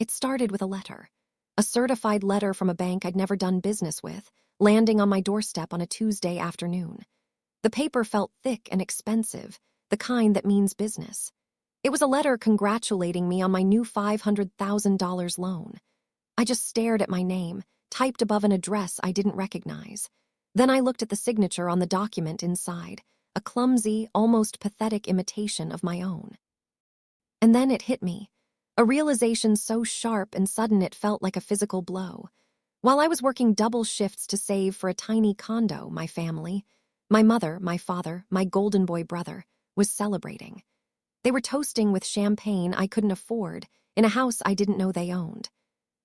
It started with a letter. A certified letter from a bank I'd never done business with, landing on my doorstep on a Tuesday afternoon. The paper felt thick and expensive, the kind that means business. It was a letter congratulating me on my new $500,000 loan. I just stared at my name, typed above an address I didn't recognize. Then I looked at the signature on the document inside, a clumsy, almost pathetic imitation of my own. And then it hit me, a realization so sharp and sudden it felt like a physical blow. While I was working double shifts to save for a tiny condo, my family, my mother, my father, my golden boy brother, was celebrating. They were toasting with champagne I couldn't afford in a house I didn't know they owned.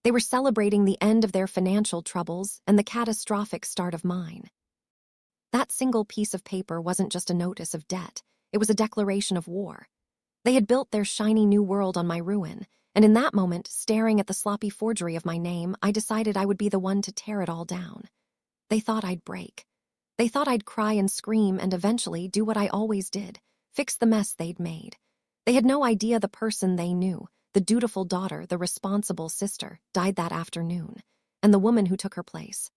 They were celebrating the end of their financial troubles and the catastrophic start of mine. That single piece of paper wasn't just a notice of debt, it was a declaration of war. They had built their shiny new world on my ruin, and in that moment, staring at the sloppy forgery of my name, I decided I would be the one to tear it all down. They thought I'd break. They thought I'd cry and scream and eventually do what I always did, fix the mess they'd made. They had no idea the person they knew, the dutiful daughter, the responsible sister, died that afternoon, and the woman who took her place.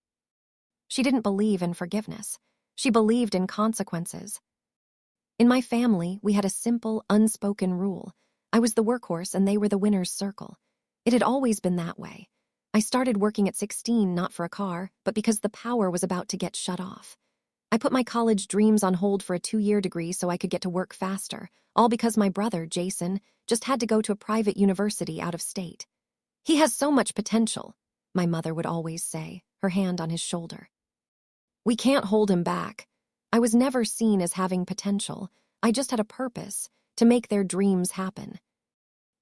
She didn't believe in forgiveness. She believed in consequences. In my family, we had a simple, unspoken rule. I was the workhorse and they were the winner's circle. It had always been that way. I started working at 16 not for a car, but because the power was about to get shut off. I put my college dreams on hold for a 2-year degree so I could get to work faster, all because my brother, Jason, just had to go to a private university out of state. "He has so much potential," my mother would always say, her hand on his shoulder. "We can't hold him back." I was never seen as having potential. I just had a purpose, to make their dreams happen.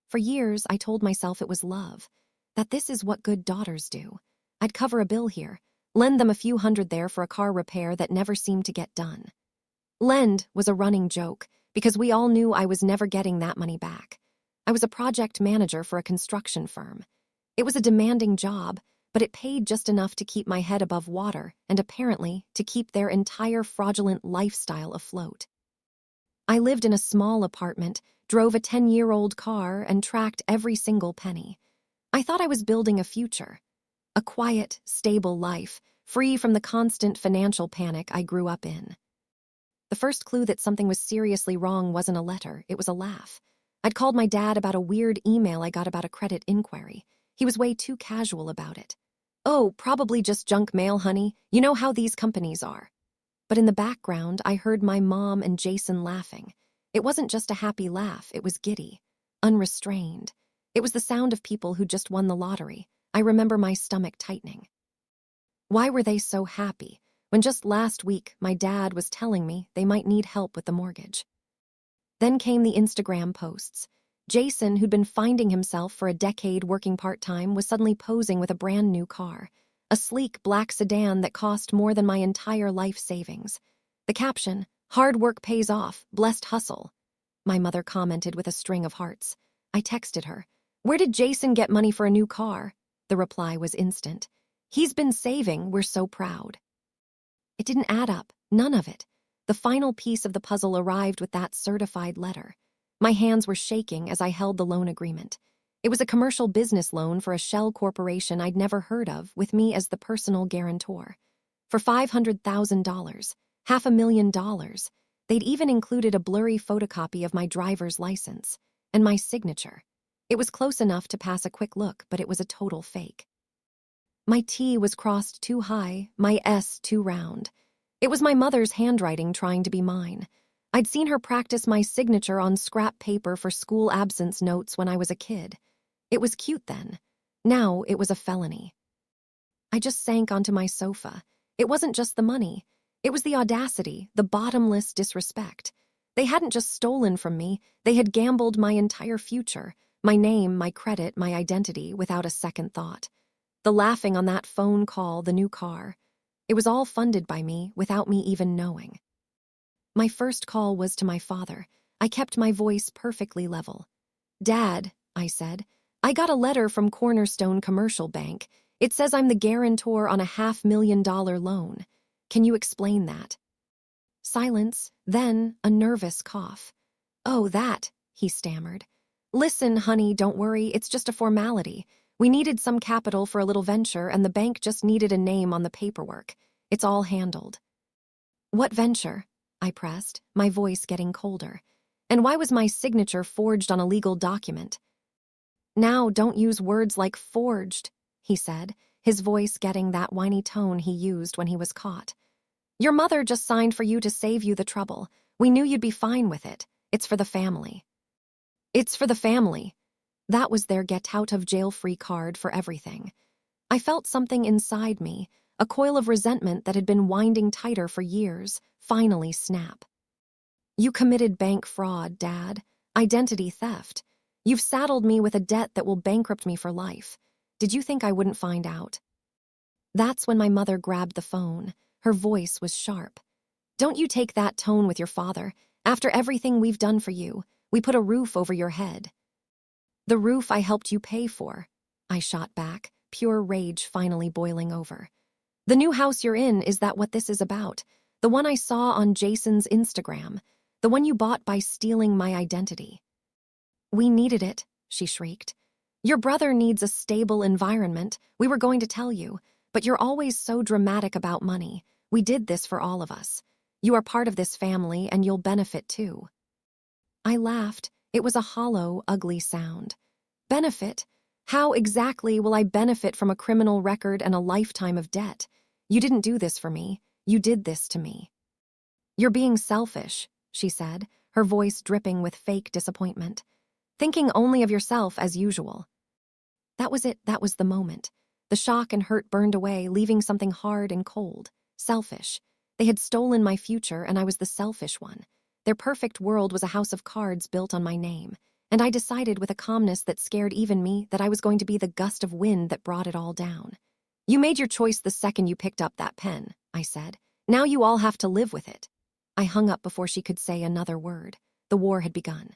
For years, I told myself it was love, that this is what good daughters do. I'd cover a bill here, lend them a few hundred there for a car repair that never seemed to get done. Lend was a running joke, because we all knew I was never getting that money back. I was a project manager for a construction firm. It was a demanding job, but it paid just enough to keep my head above water and apparently to keep their entire fraudulent lifestyle afloat. I lived in a small apartment, drove a 10-year-old car, and tracked every single penny. I thought I was building a future, a quiet, stable life, free from the constant financial panic I grew up in. The first clue that something was seriously wrong wasn't a letter, it was a laugh. I'd called my dad about a weird email I got about a credit inquiry. He was way too casual about it. "Oh, probably just junk mail, honey. You know how these companies are." But in the background, I heard my mom and Jason laughing. It wasn't just a happy laugh, it was giddy, unrestrained. It was the sound of people who just won the lottery. I remember my stomach tightening. Why were they so happy when just last week my dad was telling me they might need help with the mortgage? Then came the Instagram posts. Jason, who'd been finding himself for a decade working part-time, was suddenly posing with a brand new car, a sleek black sedan that cost more than my entire life savings. The caption, "Hard work pays off, blessed hustle." My mother commented with a string of hearts. I texted her, "Where did Jason get money for a new car?" The reply was instant. "He's been saving, we're so proud." It didn't add up, none of it. The final piece of the puzzle arrived with that certified letter. My hands were shaking as I held the loan agreement. It was a commercial business loan for a shell corporation I'd never heard of, with me as the personal guarantor. For $500,000, $500,000. They'd even included a blurry photocopy of my driver's license, and my signature. It was close enough to pass a quick look, but it was a total fake. My T was crossed too high, my S too round. It was my mother's handwriting trying to be mine. I'd seen her practice my signature on scrap paper for school absence notes when I was a kid. It was cute then. Now it was a felony. I just sank onto my sofa. It wasn't just the money. It was the audacity, the bottomless disrespect. They hadn't just stolen from me, they had gambled my entire future, my name, my credit, my identity, without a second thought. The laughing on that phone call, the new car. It was all funded by me without me even knowing. My first call was to my father. I kept my voice perfectly level. "Dad," I said, "I got a letter from Cornerstone Commercial Bank. It says I'm the guarantor on a $500,000 loan. Can you explain that?" Silence, then a nervous cough. "Oh, that," he stammered. Listen, honey, don't worry, it's just a formality. We needed some capital for a little venture, and the bank just needed a name on the paperwork. It's all handled. What venture? I pressed, my voice getting colder. And why was my signature forged on a legal document? Now, don't use words like forged, he said, his voice getting that whiny tone he used when he was caught. Your mother just signed for you to save you the trouble. We knew you'd be fine with it. It's for the family. It's for the family. That was their get-out-of-jail-free card for everything. I felt something inside me, a coil of resentment that had been winding tighter for years, finally snap. You committed bank fraud, Dad. Identity theft. You've saddled me with a debt that will bankrupt me for life. Did you think I wouldn't find out? That's when my mother grabbed the phone. Her voice was sharp. Don't you take that tone with your father. After everything we've done for you, we put a roof over your head. The roof I helped you pay for, I shot back, pure rage finally boiling over. The new house you're in, is that what this is about? The one I saw on Jason's Instagram. The one you bought by stealing my identity. We needed it, she shrieked. Your brother needs a stable environment. We were going to tell you, but you're always so dramatic about money. We did this for all of us. You are part of this family and you'll benefit too. I laughed. It was a hollow, ugly sound. Benefit? How exactly will I benefit from a criminal record and a lifetime of debt? You didn't do this for me. You did this to me. You're being selfish, she said, her voice dripping with fake disappointment. Thinking only of yourself as usual. That was it, that was the moment. The shock and hurt burned away, leaving something hard and cold. Selfish. They had stolen my future, and I was the selfish one. Their perfect world was a house of cards built on my name, and I decided with a calmness that scared even me that I was going to be the gust of wind that brought it all down. You made your choice the second you picked up that pen, I said. Now you all have to live with it. I hung up before she could say another word. The war had begun.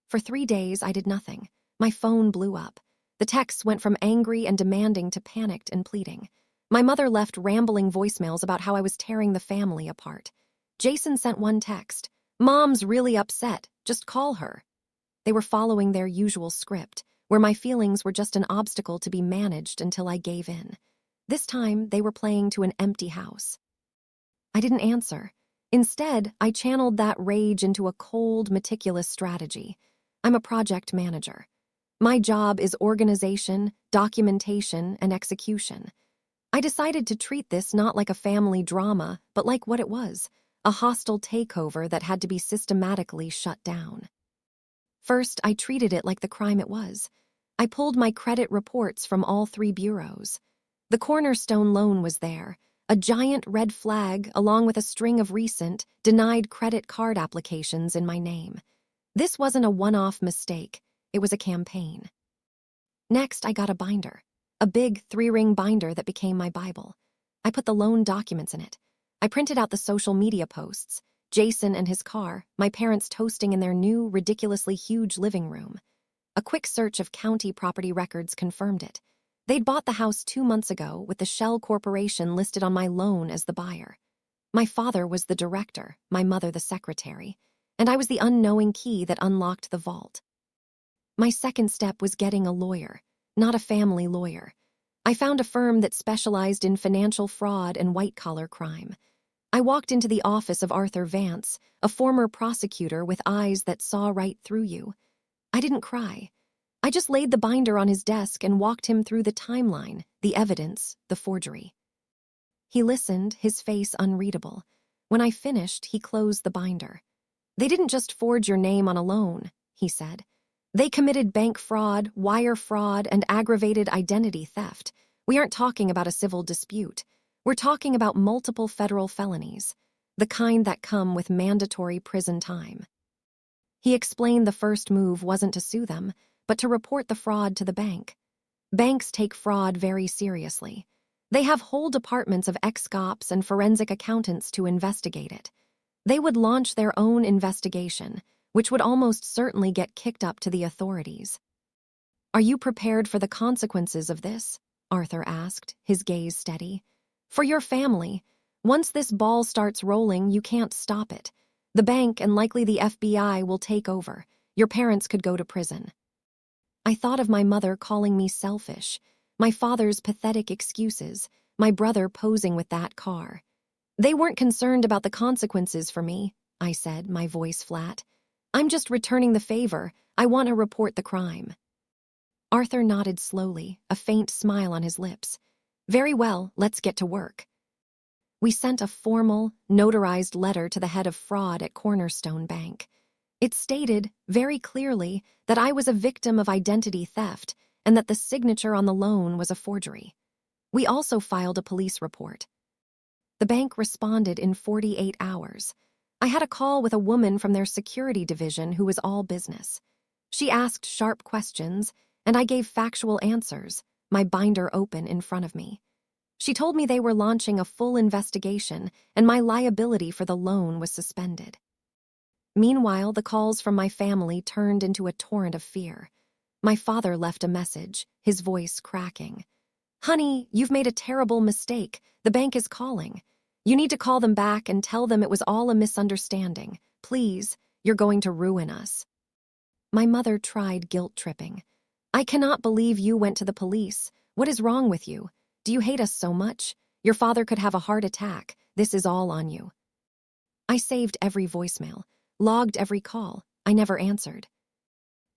For 3 days, I did nothing. My phone blew up. The texts went from angry and demanding to panicked and pleading. My mother left rambling voicemails about how I was tearing the family apart. Jason sent one text. Mom's really upset. Just call her. They were following their usual script, where my feelings were just an obstacle to be managed until I gave in. This time, they were playing to an empty house. I didn't answer. Instead, I channeled that rage into a cold, meticulous strategy. I'm a project manager. My job is organization, documentation, and execution. I decided to treat this not like a family drama, but like what it was, a hostile takeover that had to be systematically shut down. First, I treated it like the crime it was. I pulled my credit reports from all 3 bureaus. The Cornerstone loan was there, a giant red flag along with a string of recent, denied credit card applications in my name. This wasn't a one-off mistake, it was a campaign. Next, I got a binder, a big 3-ring binder that became my Bible. I put the loan documents in it. I printed out the social media posts, Jason and his car, my parents toasting in their new, ridiculously huge living room. A quick search of county property records confirmed it. They'd bought the house 2 months ago with the Shell Corporation listed on my loan as the buyer. My father was the director, my mother the secretary, and I was the unknowing key that unlocked the vault. My second step was getting a lawyer, not a family lawyer. I found a firm that specialized in financial fraud and white-collar crime. I walked into the office of Arthur Vance, a former prosecutor with eyes that saw right through you. I didn't cry. I just laid the binder on his desk and walked him through the timeline, the evidence, the forgery. He listened, his face unreadable. When I finished, he closed the binder. They didn't just forge your name on a loan, he said. They committed bank fraud, wire fraud, and aggravated identity theft. We aren't talking about a civil dispute. We're talking about multiple federal felonies, the kind that come with mandatory prison time. He explained the first move wasn't to sue them, but to report the fraud to the bank. Banks take fraud very seriously. They have whole departments of ex-cops and forensic accountants to investigate it. They would launch their own investigation, which would almost certainly get kicked up to the authorities. Are you prepared for the consequences of this? Arthur asked, his gaze steady. For your family, once this ball starts rolling, you can't stop it. The bank and likely the FBI will take over. Your parents could go to prison. I thought of my mother calling me selfish, my father's pathetic excuses, my brother posing with that car. They weren't concerned about the consequences for me, I said, my voice flat. I'm just returning the favor. I want to report the crime. Arthur nodded slowly, a faint smile on his lips. Very well, let's get to work. We sent a formal, notarized letter to the head of fraud at Cornerstone Bank. It stated, very clearly, that I was a victim of identity theft and that the signature on the loan was a forgery. We also filed a police report. The bank responded in 48 hours. I had a call with a woman from their security division who was all business. She asked sharp questions, and I gave factual answers, my binder open in front of me. She told me they were launching a full investigation and my liability for the loan was suspended. Meanwhile, the calls from my family turned into a torrent of fear. My father left a message, his voice cracking. Honey, you've made a terrible mistake. The bank is calling. You need to call them back and tell them it was all a misunderstanding. Please, you're going to ruin us. My mother tried guilt-tripping. I cannot believe you went to the police. What is wrong with you? Do you hate us so much? Your father could have a heart attack. This is all on you. I saved every voicemail, logged every call. I never answered.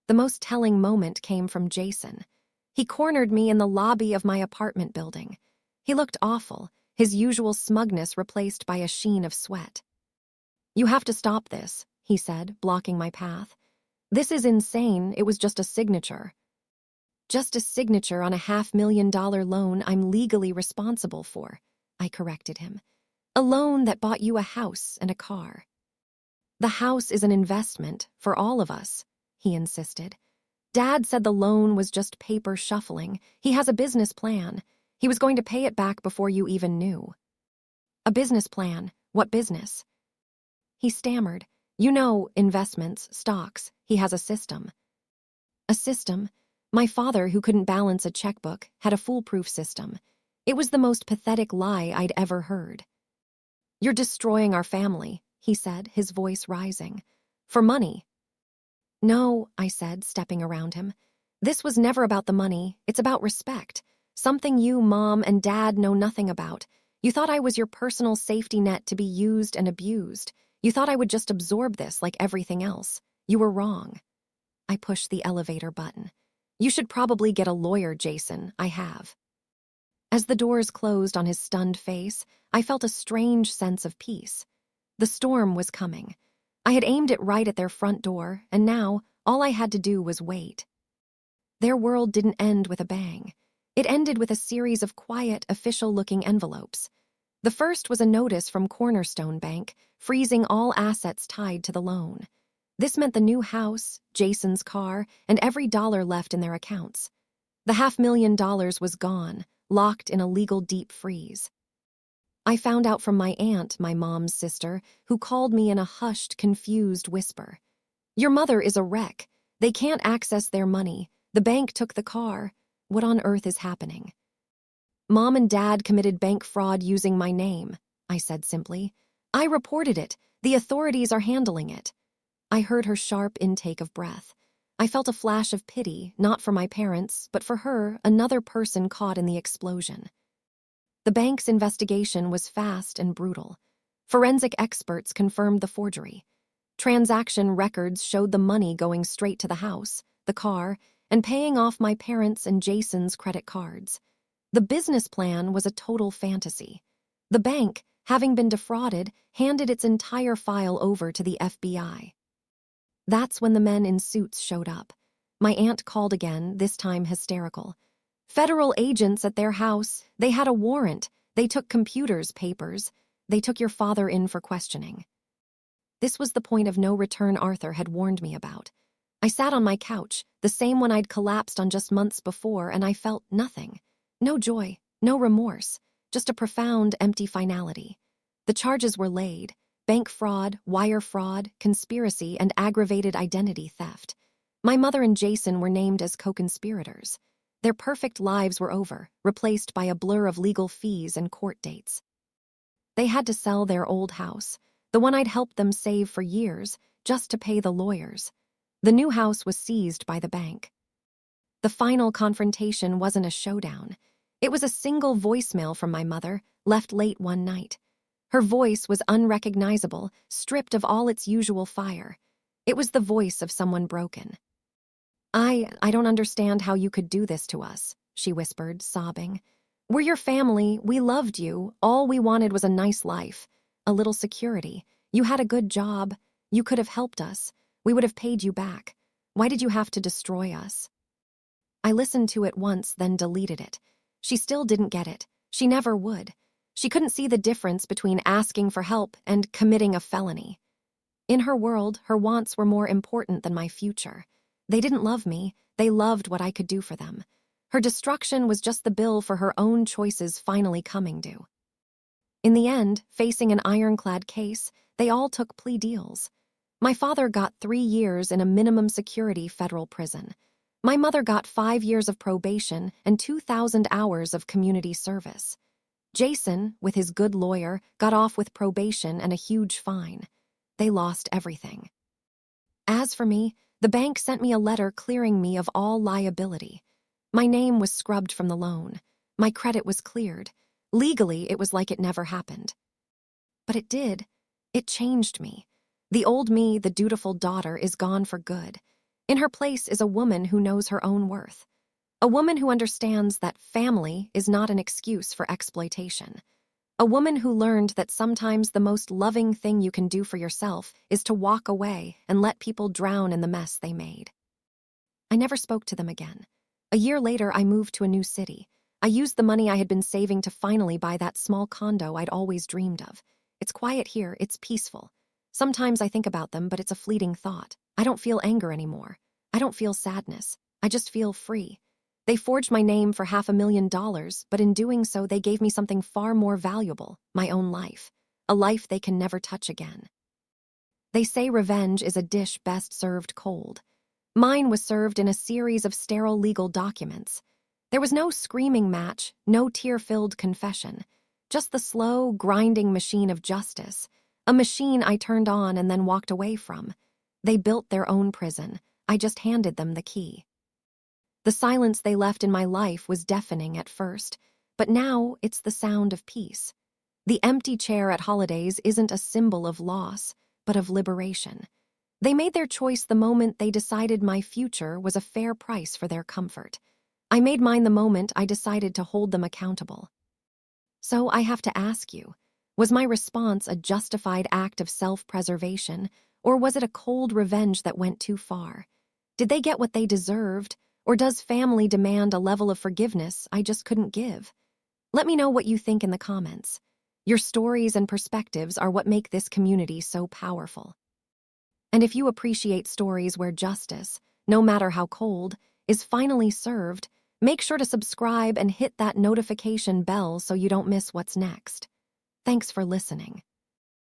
The most telling moment came from Jason. He cornered me in the lobby of my apartment building. He looked awful, his usual smugness replaced by a sheen of sweat. You have to stop this, he said, blocking my path. This is insane. It was just a signature. Just a signature on a $500,000 loan I'm legally responsible for, I corrected him. A loan that bought you a house and a car. The house is an investment for all of us, he insisted. Dad said the loan was just paper shuffling. He has a business plan. He was going to pay it back before you even knew. A business plan? What business? He stammered. You know, investments, stocks. He has a system. A system? My father, who couldn't balance a checkbook, had a foolproof system. It was the most pathetic lie I'd ever heard. You're destroying our family, he said, his voice rising. For money. No, I said, stepping around him. This was never about the money. It's about respect. Something you, Mom, and Dad know nothing about. You thought I was your personal safety net to be used and abused. You thought I would just absorb this like everything else. You were wrong. I pushed the elevator button. You should probably get a lawyer, Jason. I have. As the doors closed on his stunned face, I felt a strange sense of peace. The storm was coming. I had aimed it right at their front door, and now all I had to do was wait. Their world didn't end with a bang. It ended with a series of quiet, official-looking envelopes. The first was a notice from Cornerstone Bank, freezing all assets tied to the loan. This meant the new house, Jason's car, and every dollar left in their accounts. The $500,000 was gone, locked in a legal deep freeze. I found out from my aunt, my mom's sister, who called me in a hushed, confused whisper. Your mother is a wreck. They can't access their money. The bank took the car. What on earth is happening? Mom and Dad committed bank fraud using my name, I said simply. I reported it. The authorities are handling it. I heard her sharp intake of breath. I felt a flash of pity, not for my parents, but for her, another person caught in the explosion. The bank's investigation was fast and brutal. Forensic experts confirmed the forgery. Transaction records showed the money going straight to the house, the car, and paying off my parents' and Jason's credit cards. The business plan was a total fantasy. The bank, having been defrauded, handed its entire file over to the FBI. That's when the men in suits showed up. My aunt called again, this time hysterical. Federal agents at their house. They had a warrant. They took computers, papers. They took your father in for questioning. This was the point of no return Arthur had warned me about. I sat on my couch, the same one I'd collapsed on just months before, and I felt nothing. No joy, no remorse, just a profound, empty finality. The charges were laid. Bank fraud, wire fraud, conspiracy, and aggravated identity theft. My mother and Jason were named as co-conspirators. Their perfect lives were over, replaced by a blur of legal fees and court dates. They had to sell their old house, the one I'd helped them save for years, just to pay the lawyers. The new house was seized by the bank. The final confrontation wasn't a showdown. It was a single voicemail from my mother, left late one night. Her voice was unrecognizable, stripped of all its usual fire. It was the voice of someone broken. I don't understand how you could do this to us," she whispered, sobbing. "We're your family, we loved you, all we wanted was a nice life, a little security. You had a good job, you could have helped us, we would have paid you back. Why did you have to destroy us?" I listened to it once, then deleted it. She still didn't get it. She never would. She couldn't see the difference between asking for help and committing a felony. In her world, her wants were more important than my future. They didn't love me, they loved what I could do for them. Her destruction was just the bill for her own choices finally coming due. In the end, facing an ironclad case, they all took plea deals. My father got 3 years in a minimum security federal prison. My mother got 5 years of probation and 2,000 hours of community service. Jason, with his good lawyer, got off with probation and a huge fine. They lost everything. As for me, the bank sent me a letter clearing me of all liability. My name was scrubbed from the loan. My credit was cleared. Legally, it was like it never happened. But it did. It changed me. The old me, the dutiful daughter, is gone for good. In her place is a woman who knows her own worth. A woman who understands that family is not an excuse for exploitation. A woman who learned that sometimes the most loving thing you can do for yourself is to walk away and let people drown in the mess they made. I never spoke to them again. A year later, I moved to a new city. I used the money I had been saving to finally buy that small condo I'd always dreamed of. It's quiet here, it's peaceful. Sometimes I think about them, but it's a fleeting thought. I don't feel anger anymore. I don't feel sadness. I just feel free. They forged my name for $500,000, but in doing so, they gave me something far more valuable, my own life. A life they can never touch again. They say revenge is a dish best served cold. Mine was served in a series of sterile legal documents. There was no screaming match, no tear-filled confession. Just the slow, grinding machine of justice. A machine I turned on and then walked away from. They built their own prison. I just handed them the key. The silence they left in my life was deafening at first, but now it's the sound of peace. The empty chair at holidays isn't a symbol of loss, but of liberation. They made their choice the moment they decided my future was a fair price for their comfort. I made mine the moment I decided to hold them accountable. So I have to ask you, was my response a justified act of self-preservation, or was it a cold revenge that went too far? Did they get what they deserved, or does family demand a level of forgiveness I just couldn't give? Let me know what you think in the comments. Your stories and perspectives are what make this community so powerful. And if you appreciate stories where justice, no matter how cold, is finally served, make sure to subscribe and hit that notification bell so you don't miss what's next. Thanks for listening.